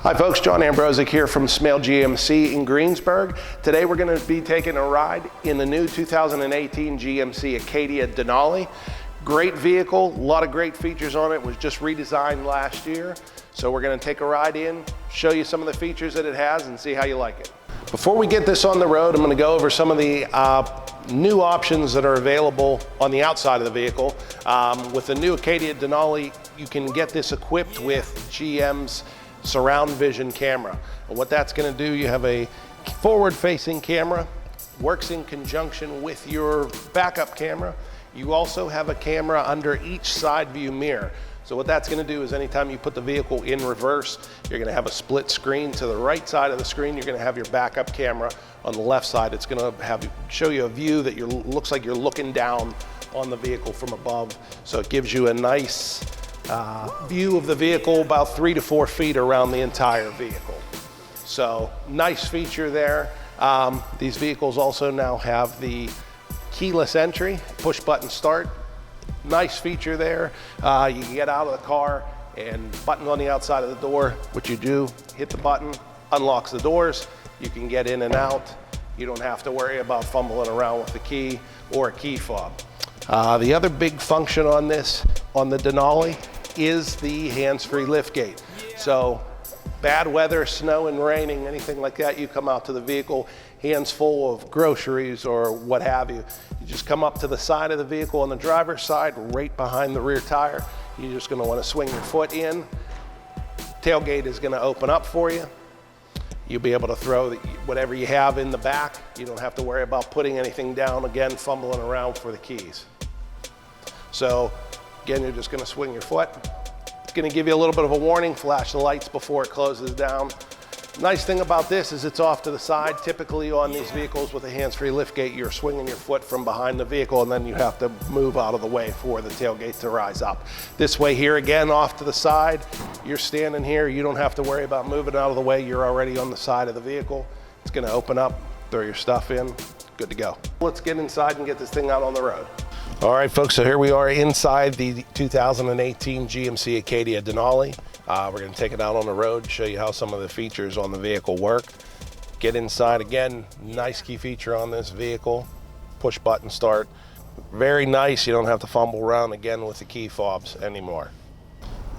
Hi folks, John Ambrosic here from Smail GMC in Greensburg. Today we're going to be taking a ride in the new 2018 GMC Acadia Denali. Great vehicle, a lot of great features on it. It was just redesigned last year. So we're going to take a ride in, show you some of the features that it has and see how you like it. Before we get this on the road, I'm going to go over some of the new options that are available on the outside of the vehicle. With the new Acadia Denali, you can get this equipped with GM's surround vision camera. And what that's going to do, you have a forward-facing camera, works in conjunction with your backup camera. You also have a camera under each side view mirror. So what that's going to do is anytime you put the vehicle in reverse, you're going to have a split screen. To the right side of the screen, you're going to have your backup camera. On the left side, it's going to show you a view that looks like you're looking down on the vehicle from above. So it gives you a nice view of the vehicle about 3 to 4 feet around the entire vehicle. So nice feature there. These vehicles also now have the keyless entry, push button start. Nice feature there. You can get out of the car and button on the outside of the door. What you do, hit the button, unlocks the doors. You can get in and out. You don't have to worry about fumbling around with the key or a key fob. The other big function on this, on the Denali, is the hands-free liftgate. So bad weather, snow and raining, anything like that, you come out to the vehicle, hands full of groceries or what have you. You just come up to the side of the vehicle on the driver's side, right behind the rear tire. You're just gonna wanna swing your foot in. Tailgate is gonna open up for you. You'll be able to throw whatever you have in the back. You don't have to worry about putting anything down, again, fumbling around for the keys. So, again, you're just gonna swing your foot. It's gonna give you a little bit of a warning, flash the lights before it closes down. Nice thing about this is it's off to the side. Typically on these vehicles with a hands-free liftgate, you're swinging your foot from behind the vehicle and then you have to move out of the way for the tailgate to rise up. This way here, again, off to the side, you're standing here, you don't have to worry about moving out of the way, you're already on the side of the vehicle. It's gonna open up, throw your stuff in, good to go. Let's get inside and get this thing out on the road. All right, folks, so here we are inside the 2018 GMC Acadia Denali. We're going to take it out on the road, show you how some of the features on the vehicle work. Get inside, again, nice key feature on this vehicle, push button start. Very nice, you don't have to fumble around again with the key fobs anymore.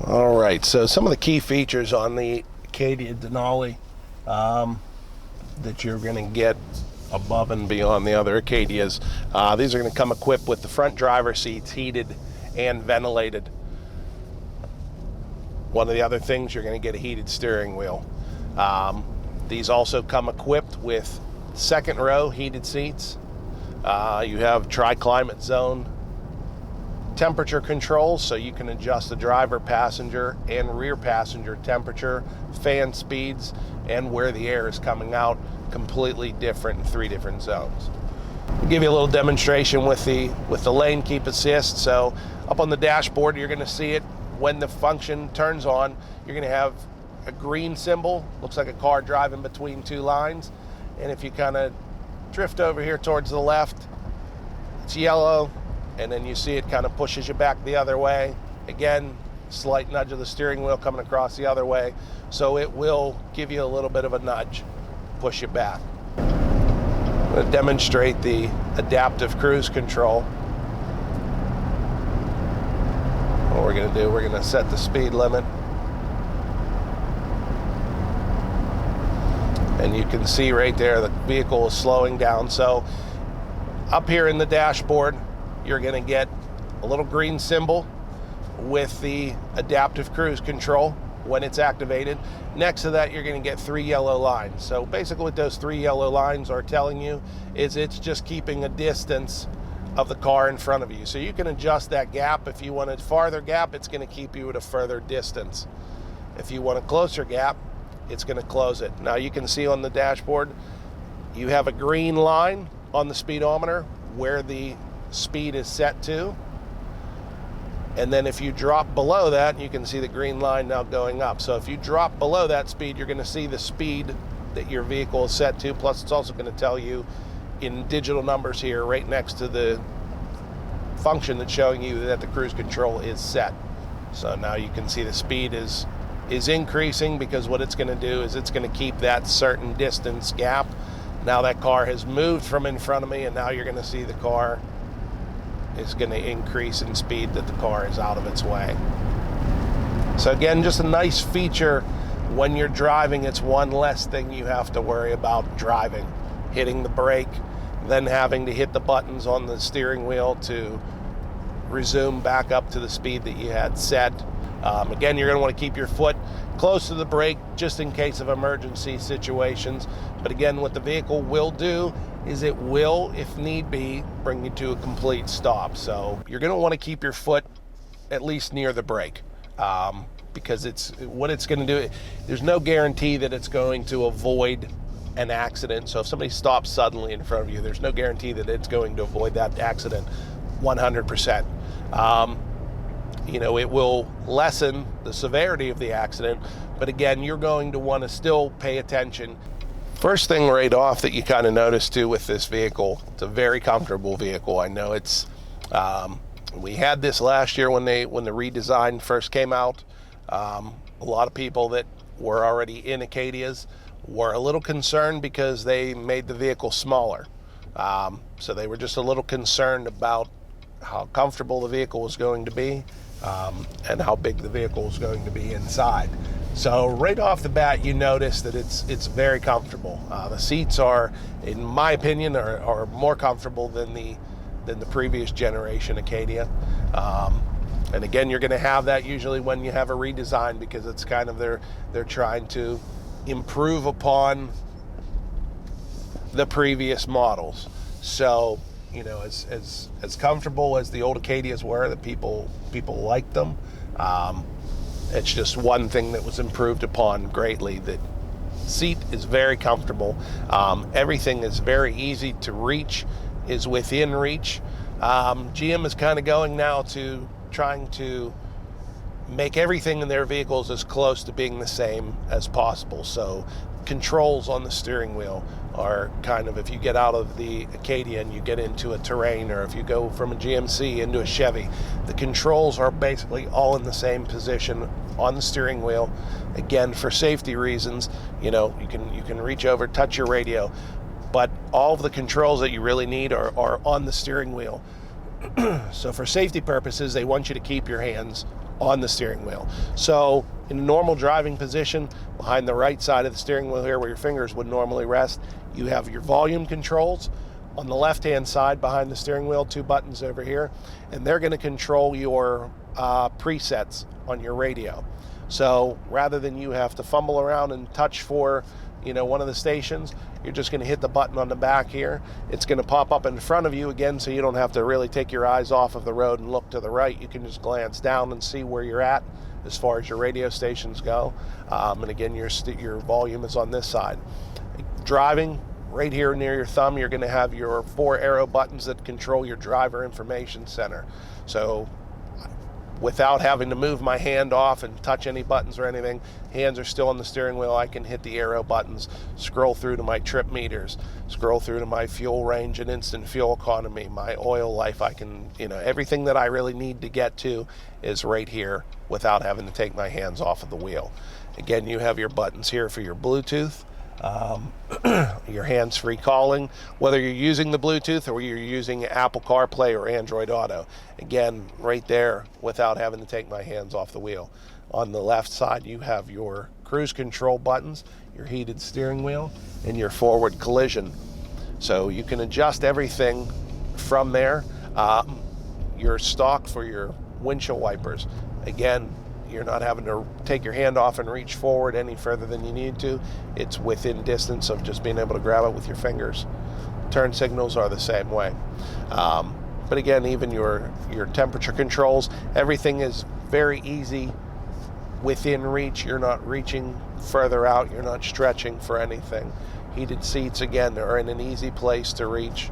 All right, so some of the key features on the Acadia Denali that you're going to get above and beyond the other Acadias. These are going to come equipped with the front driver seats heated and ventilated. One of the other things, you're going to get a heated steering wheel. These also come equipped with second row heated seats. You have tri-climate zone temperature controls, so you can adjust the driver, passenger, and rear passenger temperature, fan speeds, and where the air is coming out. Completely different in 3 different zones. I'll give you a little demonstration with the lane keep assist. So up on the dashboard, you're going to see it when the function turns on. You're going to have a green symbol, looks like a car driving between 2 lines. And if you kind of drift over here towards the left, it's yellow, and then you see it kind of pushes you back the other way. Again, slight nudge of the steering wheel coming across the other way. So it will give you a little bit of a nudge, push you back. I'm going to demonstrate the adaptive cruise control. What we're going to do, we're going to set the speed limit. And you can see right there the vehicle is slowing down. So up here in the dashboard, you're going to get a little green symbol with the adaptive cruise control when it's activated. Next to that, you're going to get 3 yellow lines. So basically what those 3 yellow lines are telling you is it's just keeping a distance of the car in front of you. So you can adjust that gap. If you want a farther gap, it's going to keep you at a further distance. If you want a closer gap, it's going to close it. Now you can see on the dashboard, you have a green line on the speedometer where the speed is set to. And then if you drop below that, you can see the green line now going up. So if you drop below that speed, you're going to see the speed that your vehicle is set to. Plus, it's also going to tell you in digital numbers here right next to the function that's showing you that the cruise control is set. So now you can see the speed is is increasing, because what it's going to do is it's going to keep that certain distance gap. Now that car has moved from in front of me, and now you're going to see the car is going to increase in speed that the car is out of its way. So again, just a nice feature when you're driving. It's one less thing you have to worry about driving. Hitting the brake, then having to hit the buttons on the steering wheel to resume back up to the speed that you had set. Again, you're going to want to keep your foot close to the brake just in case of emergency situations. But again, what the vehicle will do is it will, if need be, bring you to a complete stop. So you're going to want to keep your foot at least near the brake, because what it's going to do, there's no guarantee that it's going to avoid an accident. So if somebody stops suddenly in front of you, there's no guarantee that it's going to avoid that accident 100%. It will lessen the severity of the accident, but again, you're going to want to still pay attention. First thing right off that you kind of notice too with this vehicle, it's a very comfortable vehicle. I know it's, we had this last year when the redesign first came out. A lot of people that were already in Acadias were a little concerned because they made the vehicle smaller. So they were just a little concerned about how comfortable the vehicle was going to be, and how big the vehicle was going to be inside. So right off the bat, you notice that it's very comfortable. The seats are, in my opinion, are more comfortable than the previous generation Acadia. And again, you're going to have that usually when you have a redesign, because it's kind of they're trying to improve upon the previous models. So, as comfortable as the old Acadias were, that people liked them. It's just one thing that was improved upon greatly. The seat is very comfortable. Everything is very easy to reach, is within reach. GM is kind of going now to trying to make everything in their vehicles as close to being the same as possible. So controls on the steering wheel are kind of, if you get out of the Acadia and you get into a Terrain, or if you go from a GMC into a Chevy, the controls are basically all in the same position on the steering wheel. Again, for safety reasons, you can reach over, touch your radio, but all of the controls that you really need are on the steering wheel. So for safety purposes, they want you to keep your hands on the steering wheel. So in a normal driving position, behind the right side of the steering wheel here, where your fingers would normally rest, you have your volume controls. On the left-hand side behind the steering wheel, 2 buttons over here, and they're going to control your presets on your radio. So rather than you have to fumble around and touch for one of the stations, you're just going to hit the button on the back here. It's going to pop up in front of you again, so you don't have to really take your eyes off of the road and look to the right. You can just glance down and see where you're at as far as your radio stations go. And again, your volume is on this side. Driving, right here near your thumb, you're going to have your 4 arrow buttons that control your driver information center. So without having to move my hand off and touch any buttons or anything, hands are still on the steering wheel. I can hit the arrow buttons, scroll through to my trip meters, scroll through to my fuel range and instant fuel economy, my oil life. I can, everything that I really need to get to is right here without having to take my hands off of the wheel. Again, you have your buttons here for your Bluetooth, your hands-free calling, whether you're using the Bluetooth or you're using Apple CarPlay or Android Auto. Again, right there without having to take my hands off the wheel. On the left side, you have your cruise control buttons, your heated steering wheel, and your forward collision. So you can adjust everything from there. Your stock for your windshield wipers. Again, you're not having to take your hand off and reach forward any further than you need to. It's within distance of just being able to grab it with your fingers. Turn signals are the same way. But again, even your temperature controls, everything is very easy within reach. You're not reaching further out. You're not stretching for anything. Heated seats, again, are in an easy place to reach.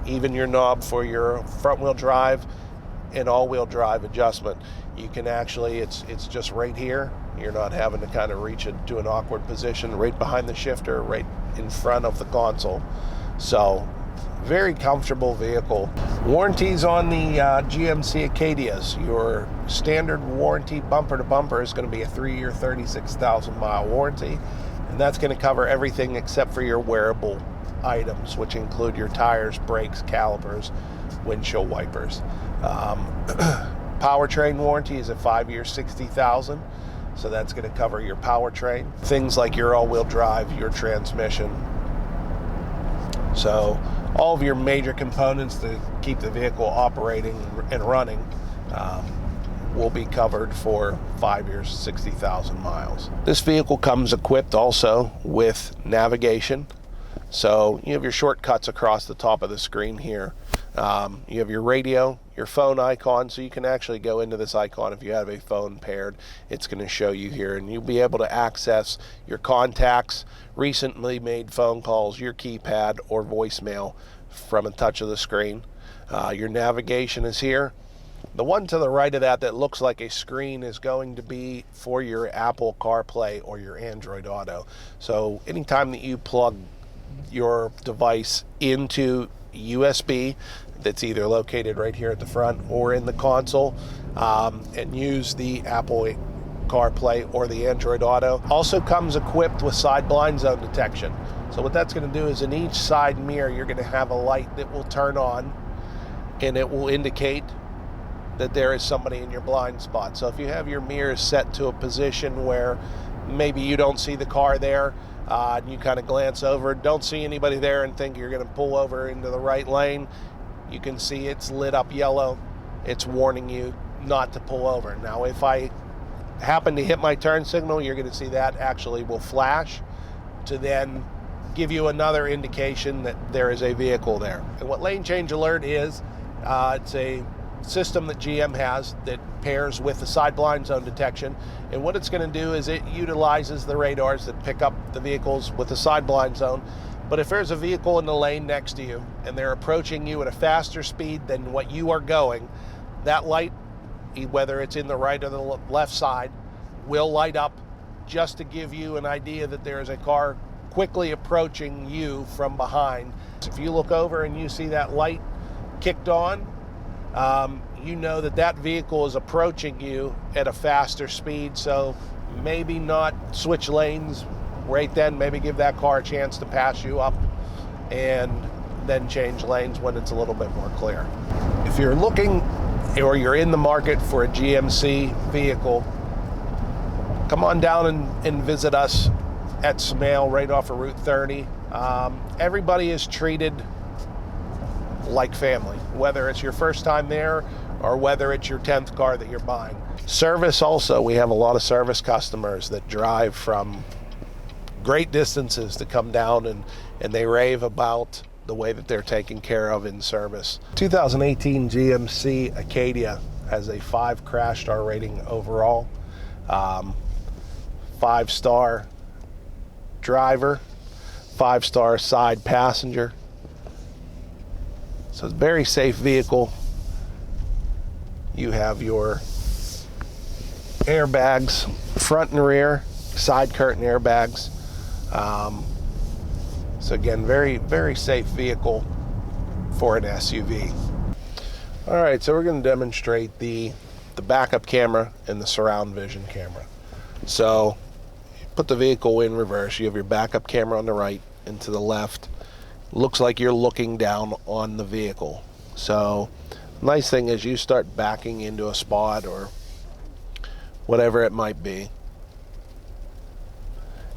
Even your knob for your front wheel drive and all-wheel drive adjustment, you can actually, it's just right here. You're not having to kind of reach it to an awkward position right behind the shifter, right in front of the console. So Very comfortable vehicle. Warranties on the GMC Acadias. Your standard warranty bumper to bumper is going to be a 3-year, 36,000 mile warranty. And that's going to cover everything except for your wearable items, which include your tires, brakes, calipers, windshield wipers. Powertrain warranty is a 5-year, 60,000. So that's going to cover your powertrain. Things like your all-wheel drive, your transmission. So all of your major components to keep the vehicle operating and running will be covered for 5 years, 60,000 miles. This vehicle comes equipped also with navigation. So you have your shortcuts across the top of the screen here. You have your radio, your phone icon, so you can actually go into this icon if you have a phone paired. It's going to show you here, and you'll be able to access your contacts, recently made phone calls, your keypad, or voicemail from a touch of the screen. Your navigation is here. The one to the right of that looks like a screen is going to be for your Apple CarPlay or your Android Auto. So anytime that you plug your device into USB that's either located right here at the front or in the console, and use the Apple CarPlay or the Android Auto. Also comes equipped with side blind zone detection. So what that's going to do is in each side mirror you're going to have a light that will turn on, and it will indicate that there is somebody in your blind spot. So if you have your mirrors set to a position where maybe you don't see the car there, and you kind of glance over, don't see anybody there, and think you're going to pull over into the right lane, you can see it's lit up yellow. It's warning you not to pull over. Now, if I happen to hit my turn signal, you're going to see that actually will flash to then give you another indication that there is a vehicle there. And what lane change alert is, it's a system that GM has that pairs with the side blind zone detection, and what it's going to do is it utilizes the radars that pick up the vehicles with the side blind zone. But if there's a vehicle in the lane next to you and they're approaching you at a faster speed than what you are going, that light, whether it's in the right or the left side, will light up just to give you an idea that there is a car quickly approaching you from behind. If you look over and you see that light kicked on, you know that that vehicle is approaching you at a faster speed. So maybe not switch lanes right then, maybe give that car a chance to pass you up and then change lanes when it's a little bit more clear. If you're looking or you're in the market for a GMC vehicle, come on down and visit us at Smail right off of Route 30. Everybody is treated like family, whether it's your first time there or whether it's your 10th car that you're buying. Service also, we have a lot of service customers that drive from great distances to come down and they rave about the way that they're taken care of in service. 2018 GMC Acadia has a 5 crash star rating overall, 5-star driver, 5-star side passenger. So it's a very safe vehicle. You have your airbags, front and rear, side curtain airbags. So again, very, very safe vehicle for an SUV. All right, so we're going to demonstrate the backup camera and the surround vision camera. So you put the vehicle in reverse. You have your backup camera on the right and to the left. Looks like you're looking down on the vehicle. So nice thing is you start backing into a spot or whatever it might be,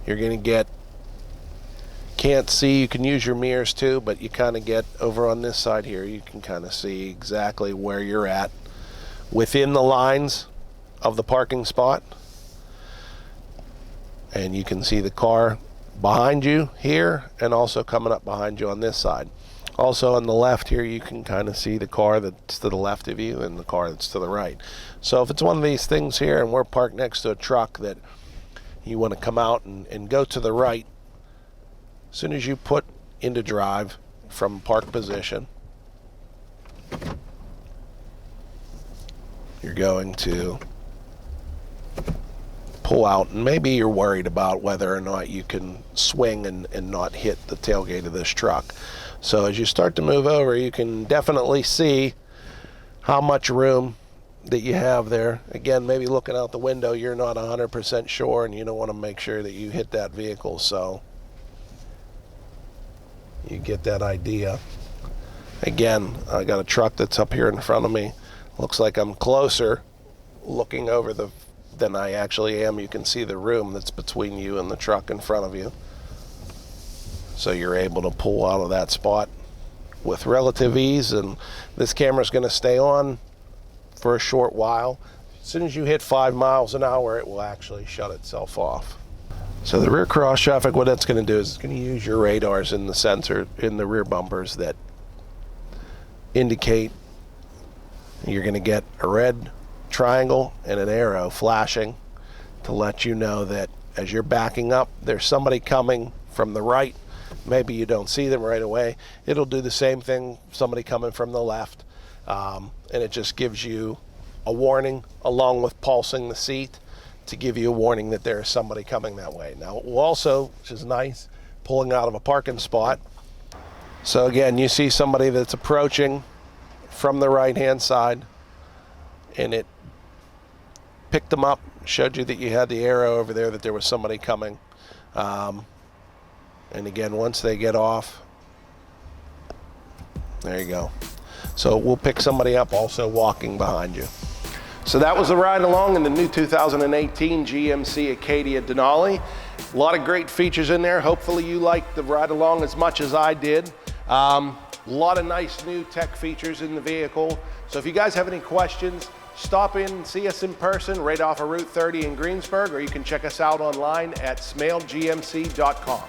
you're going to can't see, you can use your mirrors too, but you kind of get over on this side here, you can kind of see exactly where you're at within the lines of the parking spot, and you can see the car behind you here and also coming up behind you on this side. Also on the left here, you can kind of see the car that's to the left of you and the car that's to the right. So if it's one of these things here and we're parked next to a truck that you want to come out and go to the right, as soon as you put into drive from park position, you're going to pull out, and maybe you're worried about whether or not you can swing and not hit the tailgate of this truck. So as you start to move over, you can definitely see how much room that you have there. Again, maybe looking out the window, you're not 100% sure, and you don't want to make sure that you hit that vehicle, so you get that idea. Again, I got a truck that's up here in front of me. Looks like I'm closer looking over than I actually am. You can see the room that's between you and the truck in front of you. So you're able to pull out of that spot with relative ease, and this camera's going to stay on for a short while. As soon as you hit 5 miles an hour, it will actually shut itself off. So the rear cross traffic, what it's going to do is it's going to use your radars in the sensor in the rear bumpers that indicate. You're going to get a red triangle and an arrow flashing to let you know that as you're backing up, there's somebody coming from the right. Maybe you don't see them right away. It'll do the same thing, somebody coming from the left. And it just gives you a warning along with pulsing the seat to give you a warning that there is somebody coming that way. Now it will also, which is nice, pulling out of a parking spot. So again, you see somebody that's approaching from the right-hand side, and it picked them up, showed you that you had the arrow over there, that there was somebody coming. And again, once they get off, there you go. So we'll pick somebody up also walking behind you. So that was the ride along in the new 2018 GMC Acadia Denali. A lot of great features in there. Hopefully you liked the ride along as much as I did. A lot of nice new tech features in the vehicle. So if you guys have any questions, stop in and see us in person right off of Route 30 in Greensburg, or you can check us out online at smailgmc.com.